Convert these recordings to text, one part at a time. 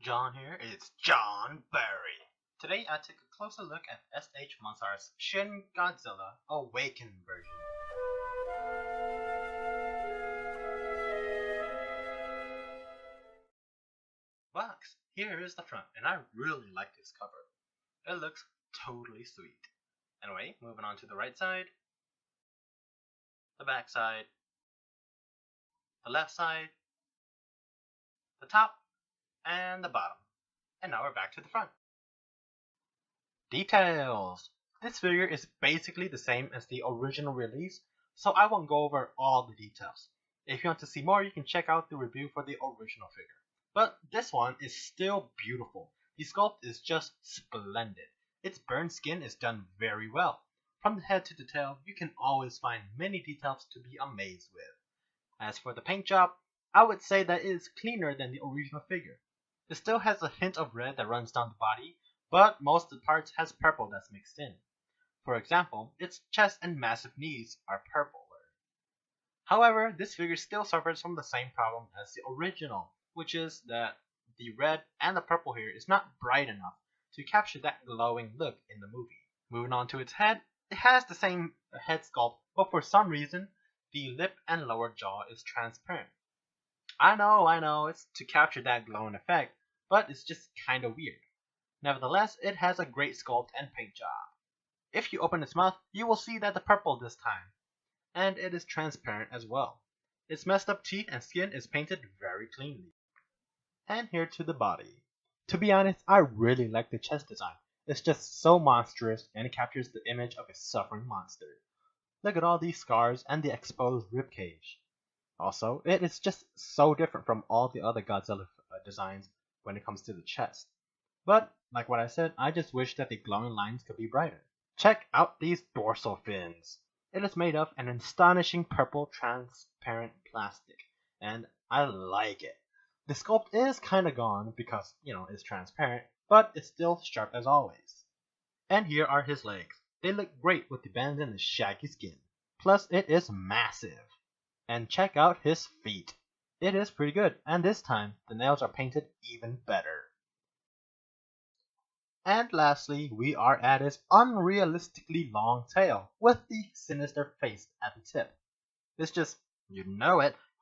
John here. It's John Barry. Today I took a closer look at SH Monsterarts' Shin Godzilla Awakened version. Box. Here is the front, and I really like this cover. It looks totally sweet. Anyway, moving on to the right side, the back side, the left side, the top, and the bottom. And now we're back to the front. Details! This figure is basically the same as the original release, so I won't go over all the details. If you want to see more, you can check out the review for the original figure. But this one is still beautiful. The sculpt is just splendid. Its burnt skin is done very well. From the head to the tail, you can always find many details to be amazed with. As for the paint job, I would say that it is cleaner than the original figure. It still has a hint of red that runs down the body, but most of the parts has purple that's mixed in. For example, its chest and massive knees are purple. However, this figure still suffers from the same problem as the original, which is that the red and the purple here is not bright enough to capture that glowing look in the movie. Moving on to its head, it has the same head sculpt, but for some reason, the lip and lower jaw is transparent. I know, it's to capture that glowing effect, but it's just kinda weird. Nevertheless, it has a great sculpt and paint job. If you open its mouth, you will see that the purple this time, and it is transparent as well. Its messed up teeth and skin is painted very cleanly. And here to the body. To be honest, I really like the chest design. It's just so monstrous and it captures the image of a suffering monster. Look at all these scars and the exposed ribcage. Also, it is just so different from all the other Godzilla designs when it comes to the chest. But, like what I said, I just wish that the glowing lines could be brighter. Check out these dorsal fins. It is made of an astonishing purple transparent plastic, and I like it. The sculpt is kinda gone because, it's transparent, but it's still sharp as always. And here are his legs. They look great with the bends and the shaggy skin. Plus, it is massive. And check out his feet. It is pretty good, and this time, the nails are painted even better. And lastly, we are at his unrealistically long tail, with the sinister face at the tip. It's just,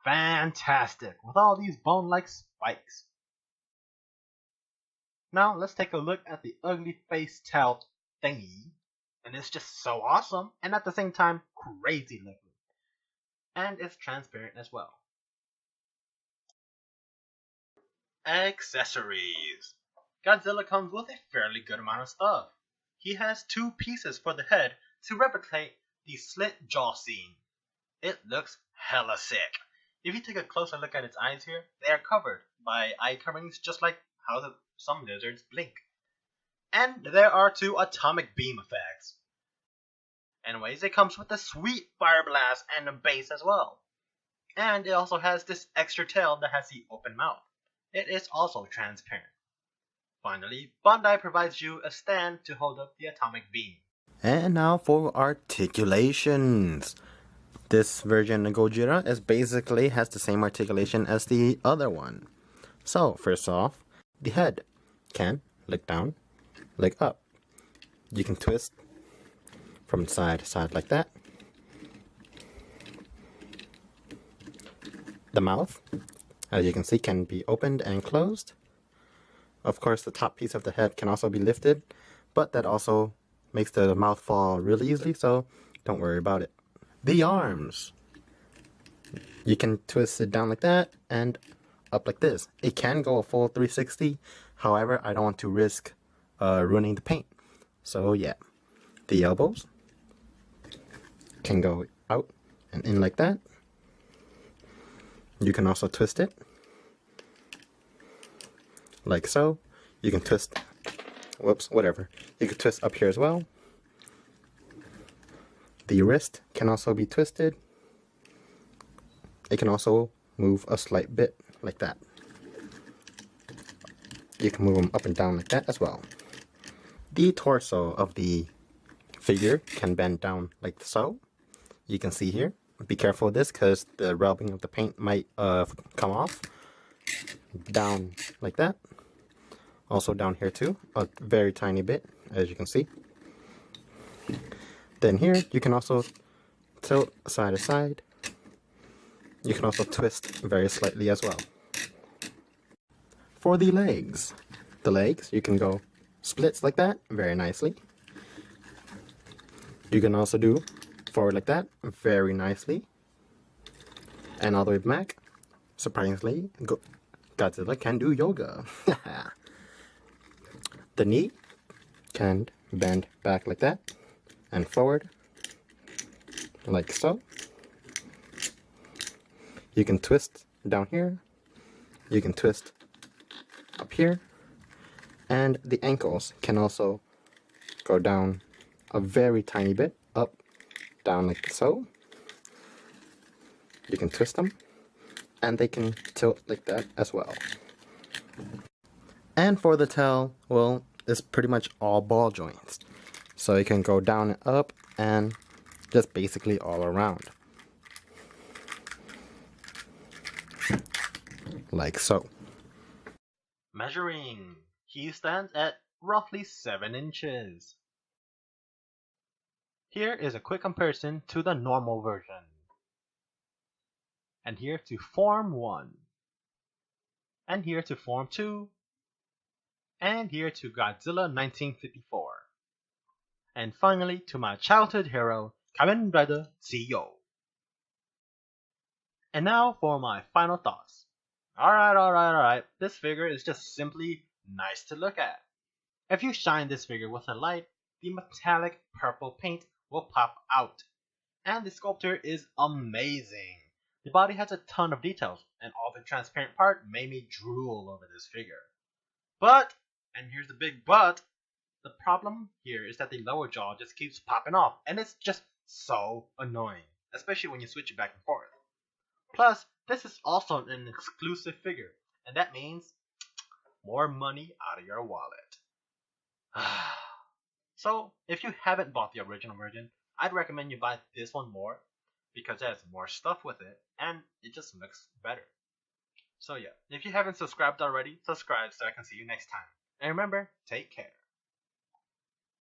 fantastic, with all these bone-like spikes. Now, let's take a look at the ugly face tail thingy, and it's just so awesome, and at the same time, crazy looking. And it's transparent as well. Accessories. Godzilla comes with a fairly good amount of stuff. He has two pieces for the head to replicate the slit jaw scene. It looks hella sick. If you take a closer look at its eyes here, they are covered by eye coverings just like how some lizards blink. And there are two atomic beam effects. Anyways, it comes with a sweet fire blast and a base as well. And it also has this extra tail that has the open mouth. It is also transparent. Finally, Bandai provides you a stand to hold up the atomic beam. And now for articulations. This version of Godzilla basically has the same articulation as the other one. So, first off, the head can look down, look up. You can twist from side to side like that. The mouth, as you can see, can be opened and closed. Of course, the top piece of the head can also be lifted, but that also makes the mouth fall really easily, so don't worry about it. The arms. You can twist it down like that and up like this. It can go a full 360, however, I don't want to risk ruining the paint. So yeah, the elbows can go out and in like that. You can also twist it like so. You can twist, you can twist up here as well. The wrist can also be twisted. It can also move a slight bit like that. You can move them up and down like that as well. The torso of the figure can bend down like so. You can see here. Be careful with this because the rubbing of the paint might come off. Down like that. Also down here too, a very tiny bit, as you can see. Then here, you can also tilt side to side. You can also twist very slightly as well. For the legs, you can go splits like that, very nicely. You can also do forward like that, very nicely. And all the way back, surprisingly, Godzilla can do yoga. The knee can bend back like that, and forward, like so. You can twist down here, you can twist up here, and the ankles can also go down a very tiny bit, up, down like so. You can twist them, and they can tilt like that as well. And for the tail, well, it's pretty much all ball joints. So it can go down and up, and just basically all around. Like so. Measuring. He stands at roughly 7 inches. Here is a quick comparison to the normal version. And here to Form 1. And here to Form 2. And here to Godzilla 1954. And finally to my childhood hero, Kamen Rider Zio. And now for my final thoughts. Alright. This figure is just simply nice to look at. If you shine this figure with a light, the metallic purple paint will pop out. And the sculpture is amazing. The body has a ton of details, and all the transparent part made me drool over this figure. But, and here's the big but, the problem here is that the lower jaw just keeps popping off, and it's just so annoying, especially when you switch it back and forth. Plus, this is also an exclusive figure, and that means more money out of your wallet. So, if you haven't bought the original version, I'd recommend you buy this one more, because it has more stuff with it, and it just looks better. So yeah, if you haven't subscribed already, subscribe so I can see you next time. And remember, take care.